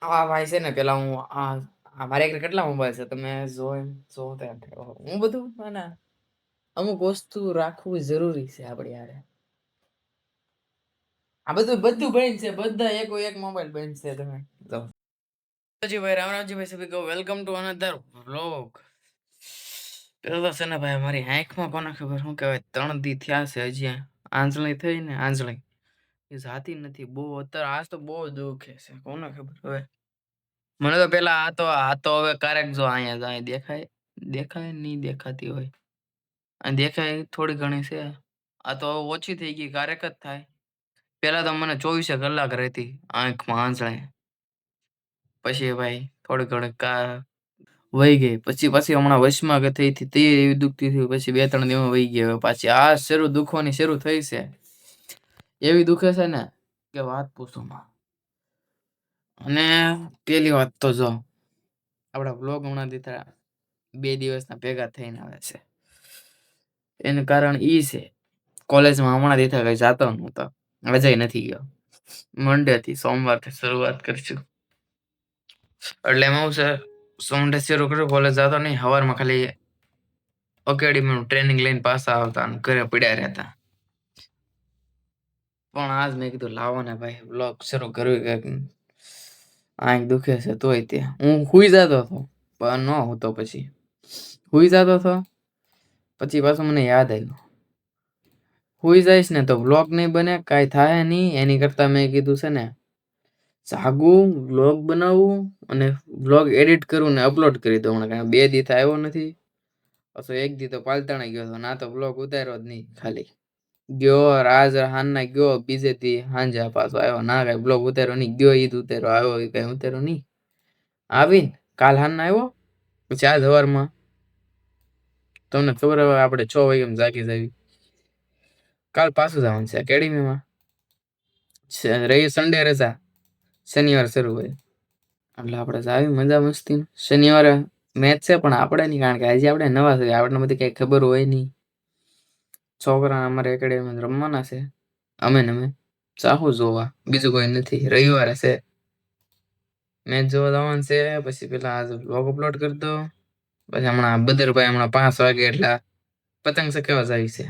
આ ભાઈ છે ને પેલા હું મારે એક કેટલા મોબાઈલ છે તમે જોવો તો એમ થાય, ઓહો, હું બધું ના અમુક વસ્તુ રાખવું જરૂરી છે આપણે યારે. આ બધું બધું બંધ છે, બધા એક મોબાઈલ બંધ છે. તમે જો રામજીભાઈ, રામજીભાઈ સભી કો વેલકમ ટુ અનધર વ્લોગ. પેલો તો છે ને ભાઈ મારી આંખમાં કોને ખબર શું કહેવાય 3 દી થયા છે, હજી આંજળી થઈ ને આંજળી એ જાતી નથી. બહુ અત્યારે આજ તો બહુ દુખે છે, કોને ખબર હવે. મને તો પેલા આ તો હવે ક્યારેક જો અહીંયા જાય દેખાય દેખાય નહીં દેખાતી હોય અને દેખાય થોડી ઘણી છે. આ તો હવે ઓછી થઈ ગઈ, ક્યારેક જ થાય. પેલા તો મને 24 કલાક રહેતી આંખમાં આંજણે. પછી ભાઈ થોડી ઘણી વહી ગઈ. પછી હમણાં વચમાં કે થઈ હતી તે એવી દુખતી થઈ, પછી 2-3 દિવસ વહી ગઈ. હવે પાછી આ શરૂ દુખવાની શરૂ થઈ છે. એવી દુખે છે ને કે વાત પૂછો માં. અને પેલી વાત તો જો આપડા બ્લોગ હમણાં દીધા 2 દિવસના ભેગા થઈને આવે છે. એનું કારણ ઈ છે કોલેજમાં હમણાં દીધા કઈ જાતો નહોતો, રજા નથી ગયો. મંડે થી સોમવારથી શરૂઆત કરશું. એટલે એમાં હું છે સોમડે શરૂ કર્યું, કોલેજ જતો નહીં. સવારમાં ખાલી એકેડમીનું ટ્રેનિંગ લઈને પાછા આવતા અને ઘરે પડ્યા રહેતા. પણ આજ મેં કીધું લાવો ને ભાઈ બ્લોગ શરૂ કરવી કે આંખ દુખે છે તોય તે હું હુઈ જતો હતો પણ ન હું તો પછી હુઈ જતો હતો. પછી પાછું મને યાદ આવ્યું હુઈ જઈશ ને તો બ્લોગ નહીં બને, કાંઈ થાય નહીં. એની કરતાં મેં કીધું છે ને જાગું, વ્લોગ બનાવવું અને વ્લોગ એડિટ કરવું ને અપલોડ કરી દઉં. કારણ 2 દી આવ્યો નથી. પાછો 1 દી તો પાલતાણા ગયો હતો, ના તો વ્લોગ ઉતાર્યો જ નહીં. ખાલી ગયો રાજ હાનના ગયો, બીજે દી હાંજે પાછો આવ્યો, ના કઈ બ્લોગ ઉતાર્યો નહીં. ગયો ઈદ ઉતાર્યો, આવ્યો એ કઈ ઉતાર્યો નહીં. આવીને કાલ હાનના આવ્યો, પછી આજ સવારમાં તમને ખબર હવે આપણે 6 વાગે જાગી જાવી. કાલ પાછું જવાનું છે એકેડમીમાં. રહી સન્ડે રજા, શનિવાર શરૂ હોય એટલે આપણે જાવી મજા મસ્તી. શનિવારે મેચ છે પણ આપણે નહીં, કારણ કે હજી આપણે નવા છે, આપણને બધી કઈ ખબર હોય નહીં. છોકરા અમારે એકેડમી રમવાના છે, અમે ચાહું જોવા, બીજું કોઈ નથી. રવિવારે છે મેચ જોવા જવાનું છે. પછી પેલા આજ વ્લોગ અપલોડ કરી દો. પછી હમણાં બદરભાઈ હમણાં 5 વાગે એટલે પતંગ ચગાવવા જાય છે.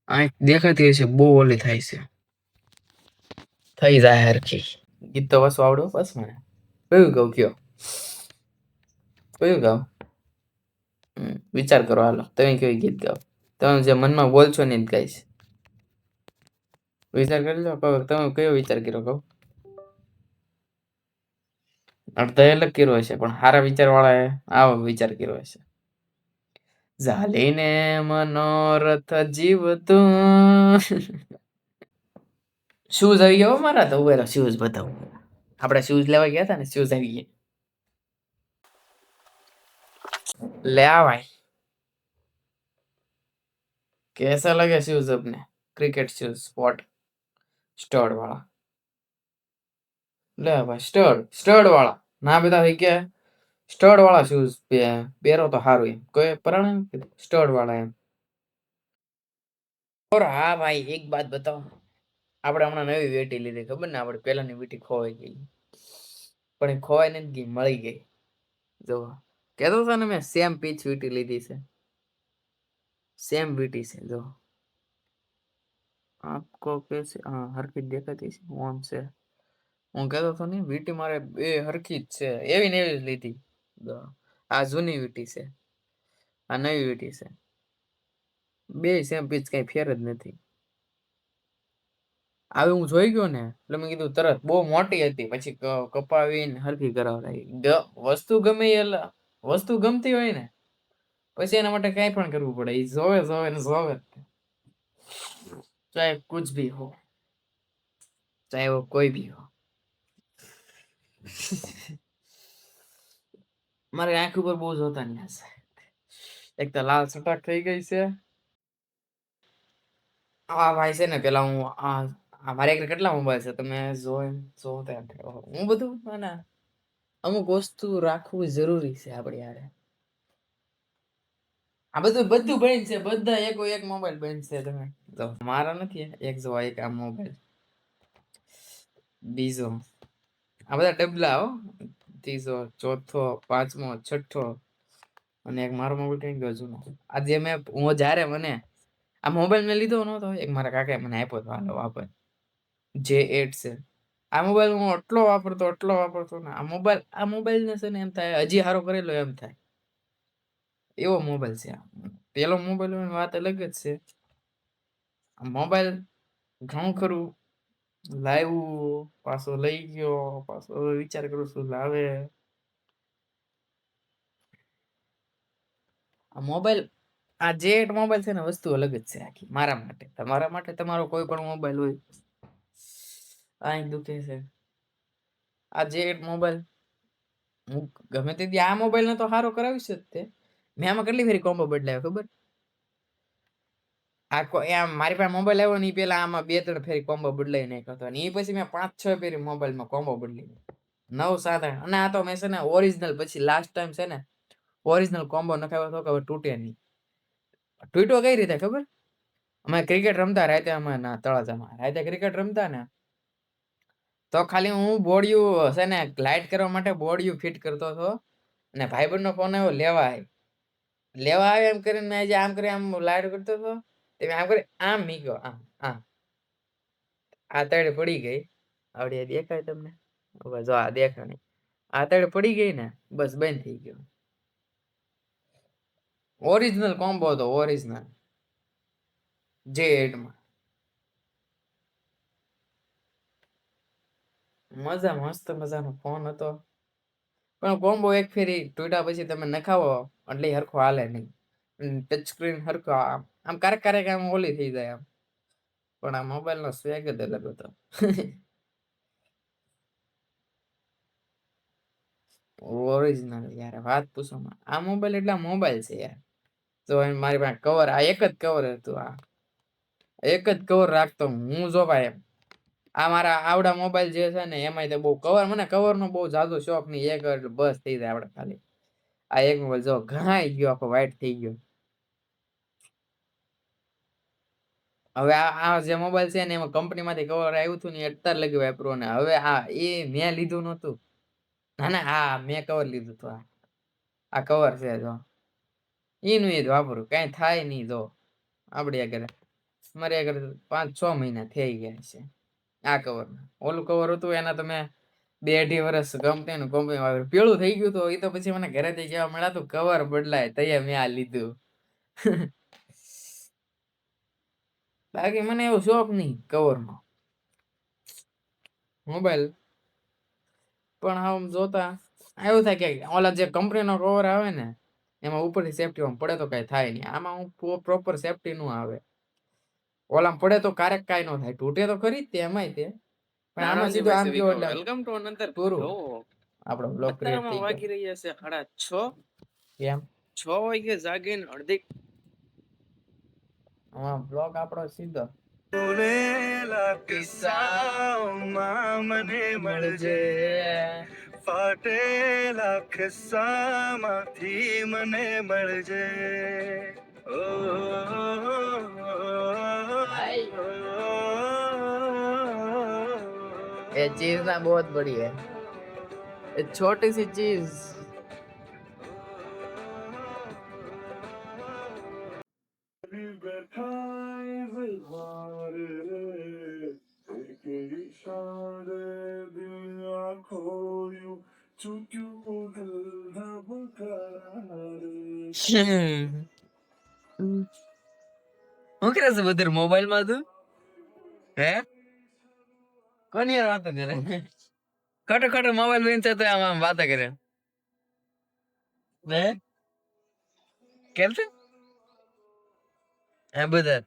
આંખ દેખાતી હશે બહુ ઓલી થાય છે, થઈ જાય હરખી. ગીત તો પાછું આવડો બસ મને. કયું ગાવ કયો, કયું ગાવ? વિચાર કરો હાલો, તમે કયું ગીત ગાવ? તમે જે મનમાં બોલશો ને જ ગાઈશ. વિચાર કરી લો, તમે કયો વિચાર કર્યો કહો? અડધા અલગ કર્યો હશે પણ સારા વિચાર વાળા આવો વિચાર કર્યો હશે. ઝાલીને મનોરથ જીવતો. શૂઝ આવી ગયા મારા તો ઉભેલા શૂઝ બતાવું. આપણે શૂઝ લેવા ગયા હતા ને, શૂઝ આવી ગયા. ले आ भाई, कैसा लगे शूज अपने? क्रिकेट शूज स्पॉट स्टड वाला ले आ भाई, स्टड वाला ना बता भाई क्या है? स्टड वाला शूज પહેરો તો સારું એમ કોઈ પરાણે સ્ટડ વાળા એમ. और हाँ भाई एक बात बताओ, આપણે હમણાં નવી વેટી લીધી, ખબર ને આપણે પહેલાની વેટી ખોવાઈ ગઈ, પણ એ ખોવાઈ નથી ગઈ, મળી ગઈ. જો કહેતો હતો ને મેં સેમ પીચ વીટી લીધી છે, સેમ વીટી છે. જો आपको कैसे हरकत દેખાતી છે ઓન છે. હું કહેતો હતો ને વીટી મારે બે હરખી જ છે, એવી ને એવી જ લીધી. આ જૂની વીટી છે, આ નવી વીટી છે, બે સેમ પીચ, કઈ ફેર જ નથી. આવી હું જોઈ ગયો ને એટલે મેં કીધું તરત, બહુ મોટી હતી પછી કપાવીને હરખી કરાવડાવી. વસ્તુ ગમે વસ્તુ ગમતી હોય ને પછી એના માટે કઈ પણ કરવું પડે, એ જોવે જોવે ને જોવે, ચાહે કુછ ભી હો, ચાહે वो कोई भी हो. મારી આંખ ઉપર બહુ જોતા નહીં હશે. એક તો લાલ સટાક થઈ ગઈ છે. આ ભાઈ છે ને પેલા હું મારે એક કેટલા મોબાઈલ છે તમે જોવો તો એમ થાય, ઓહો, હું બધું ના અમુક વસ્તુ રાખવું જરૂરી છે આપણે યારે. આ બધું બધું બંધ છે, બધા એક મોબાઈલ બંધ છે. તમે જો મારા નથી એક, જો એક આ મોબાઈલ, બીજો આ બધા ડબલા હો, ત્રીજો, ચોથો, પાંચમો, છઠ્ઠો અને એક મારો મોબાઈલ કઈ ગયો જૂનો. આજે હું જયારે મને આ મોબાઈલ મેં લીધો નતો, એક મારા કાકાએ મને આપ્યો હતો, હાલો વાપર, J8 છે. આ મોબાઈલ હું એટલો વાપરતો ને, આ મોબાઈલ ને છે ને એમ થાય હજી સારો કરેલો એમ થાય, એવો મોબાઈલ છે. પેલો મોબાઈલ વાત અલગ જ છે. મોબાઈલ ઘણું ખરું લાવ્યું, પાછો લઈ ગયો, પાછો વિચાર કરું છું લાવે. આ મોબાઈલ, આ J8 મોબાઈલ છે ને વસ્તુ અલગ જ છે આખી મારા માટે. તમારા માટે તમારો કોઈ પણ મોબાઈલ હોય, આ દુખે છે. આ J8 મોબાઈલ હું ગમે તે આ મોબાઈલ ને તો સારો કરાવીશ જ તે. મેં આમાં કેટલી ફેરી કોમ્બો બદલાયો ખબર? મારી પાસે મોબાઈલ આવ્યો ને પેલા આમાં 2-3 ફેરી કોમ્બો બદલાઈ નાખ્યો હતો, અને એ પછી મેં 5-6 ફેરી મોબાઈલમાં કોમ્બો બદલી 9-7. અને આ તો મેં છે ને ઓરિજિનલ, પછી લાસ્ટ ટાઈમ છે ને ઓરિજિનલ કોમ્બો નખાવ્યો હતો કે હવે તૂટે નહીં. તૂટ્યો કઈ રીતે ખબર? અમે ક્રિકેટ રમતા રાતે, અમે ના તળાજામાં રાતે ક્રિકેટ રમતા ને, તો ખાલી હું બોડિયું છે ને ગ્લાઇડ કરવા માટે બોડિયું ફિટ કરતો હતો, અને ભાઈબંધનો ફોન આવ્યો લેવા આવ્યો એમ કરીને મેં આમ કરી આમ લાઈટ કરતો હતો, આમ કરી આમ મીક્યો, આમ આ તળે પડી ગઈ. આવડે દેખાય તમને? જો આ દેખાય નહીં, આ તળે પડી ગઈ ને બસ બંધ થઈ ગયો. ઓરિજિનલ કોમ્બો હતો, ઓરિજિનલ J8 માં. મસ્ત મજાનો ફોન હતો, પણ કોમ્બો એક ફેરી તૂટ્યા પછી તમે નખાવો એટલે હરખો હાલે નહીં. ટચ સ્ક્રીન હરખો આમ ક્યારેક આમ ઓલી થઈ જાય આમ. પણ આ મોબાઈલ નો સ્વેગ જ અલગ હતો. ઓરિજિનલ યાર, વાત પૂછો માં. આ મોબાઈલ એટલા મોબાઈલ છે યાર. તો મારી પાસે કવર, આ એક જ કવર હતું, આ એક જ કવર રાખતો હું. જો ભાઈ આ મારા આવડા મોબાઈલ જે છે ને એમાં તો બહુ કવર, મને કવર નો બહુ જાજો શોખ નહીં, એક બસ થઈ જાય આપડે ખાલી. આ એક મોબાઈલ જો ઘાઈ ગયો, આખો વ્હાઈટ થઈ ગયો. હવે આ જે મોબાઈલ છે ને એમાં કંપની માંથી કવર આવ્યું હતું ને અત્યારે લગી વાપરું, ને હવે આ એ મેં લીધું નતું. ના હા મેં કવર લીધું હતું. આ કવર છે જો, એનું એ જ વાપરું, કઈ થાય નહીં. જો આપડે આગળ મારે આગળ 5-6 મહિના થઈ ગયા છે આ કવર. ઓલું કવર હતું એના તમે 2-2.5 વર્ષ કંપની વાપર્યું, પેલું થઈ ગયું. તો એ તો પછી મને ઘરેથી કહેવા મળ્યા તું કવર બદલાય, તૈયાર મેં આ લીધું. બાકી મને એવો શોખ નહીં કવર નો. મોબાઈલ પણ આમ જોતા એવું થાય કે ઓલા જે કંપની નો કવર આવે ને એમાં ઉપરથી સેફટી આમ પડે તો કઈ થાય નહીં. આમાં હું પ્રોપર સેફટી નું આવે. ઓલામ પડે તો કારેક કાઈ નો થાય, તૂટે તો ખરી જ તે એમાંય તે. પણ આમાં સીધું આમ ગયો એટલે વેલકમ ટુ અનધર પૂરું. આપણો બ્લોગ ક્રિએટ થઈ ગયો. વાગી રહ્યા છે 6:30. કેમ 6 વાગે જાગીને અડધી હા બ્લોગ આપણો સીધો. બોલેલા કિસ્સામાં મને મળજે, ફાટેલા કિસ્સામાંથી મને મળજે. ये चीज ना बहुत बड़ी है, एक छोटी सी चीज. હું કરે છે બધર મોબાઈલ માં તું? હે કોની યાર વાતો કરે? ખોટો મોબાઈલ લઈને તો આમ વાતો કરે. હે કેમ છે? હે બધર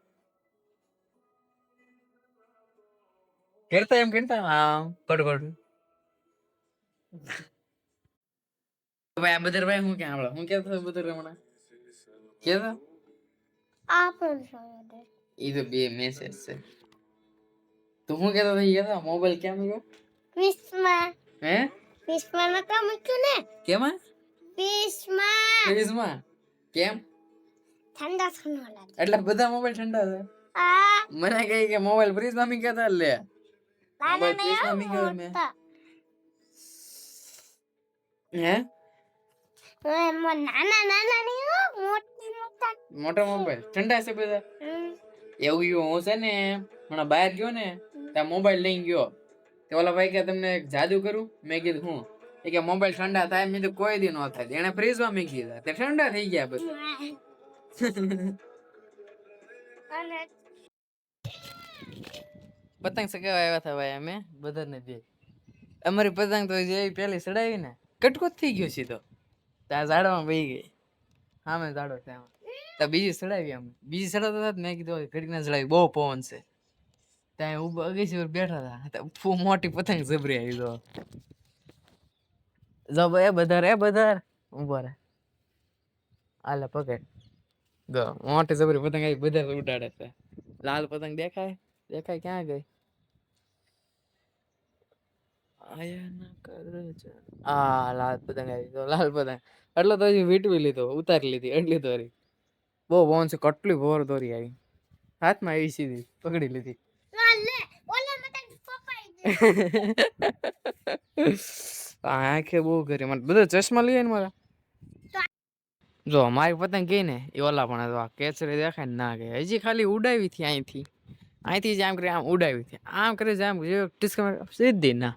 કરતા એમ કરતા આમ ખોટું. ભાઈ આ બધર ભાઈ હું ક્યાં આવડે? હું કેતો બધર હમણાં કેતો આ પણ ઈ તો બે મેસેજ છે. તો હું કેતો થઈ ગયો મોબાઈલ ક્યાં મૂક્યો? વિશમાં. હે વિશમાં નતો મૂક્યો ને? કેમાં? વિશમાં. કેમ? ઠંડા લાગે. એટલે બધા મોબાઈલ ઠંડા છે. હા મને કહે કે મોબાઈલ ફ્રીજમાં મૂક્યા તા લે. મોબાઈલ ફ્રીજમાં મૂક્યો મે. હે નાના નાના નહીં હો, મોટા મોટા. મોટા મોબાઈલ ઠંડા છે બધા. એવું હું છે ને હમણાં બહાર ગયો ને ત્યાં મોબાઈલ લઈ ગયો તે ઓલા ભાઈ કે તમને એક જાદુ કરું. મેં કીધું હું? એ કે મોબાઈલ ઠંડા થાય. મેં કીધું કોઈ દી નો થાય. એને ફ્રીજમાં મૂકી દીધા તે ઠંડા થઈ ગયા બધા. અને પતંગ સગાવા આવ્યા હતા ભાઈ અમે બધાને બે. અમારી પતંગ તો જે પેલી સડાવી ને કટકો જ થઈ ગયો સીધો. ત્યાં ઝાડમાં બેહી ગઈ. હા મેં ઝાડો ત્યાં તો બીજી સડાવી. અમે બીજી સડાવતા હતા મેં કીધું ઘડીક ના સડાવી બહુ પવન છે. ત્યાં ઉભા અગેસી પર બેઠા હતા. ફૂ મોટી પતંગ જબરી આવી તો જબ એ બધા ઉભા રહે. આલે પકડ ગો મોટી જબરી પતંગ આવી બધા ઉડાડે છે. લાલ પતંગ દેખાય દેખાય ક્યાં ગઈ? આયા ના કર આ લાલ પતંગ આવી તો લાલ પતંગ એટલે તો હજી વીટવી લીધો ઉતારી લીધી એટલી દોરી. બહુ પવન છે. કેટલી ભોર દોરી આવી હાથમાં આવી સીધી પકડી લીધી. લે ઓલા મતલબ પપાઈ દે. આંખે બહુ કરી મને બધા ચશ્મા લઈએ ને મારા. જો મારી પતંગ ગઈ ને એ ઓલા પણ આ કેચરી દેખાય ને ના ગઈ હજી ખાલી ઉડાવી થી અહીંથી જ આમ કરી આમ ઉડાવી થી આમ કરે આમ સીધી ના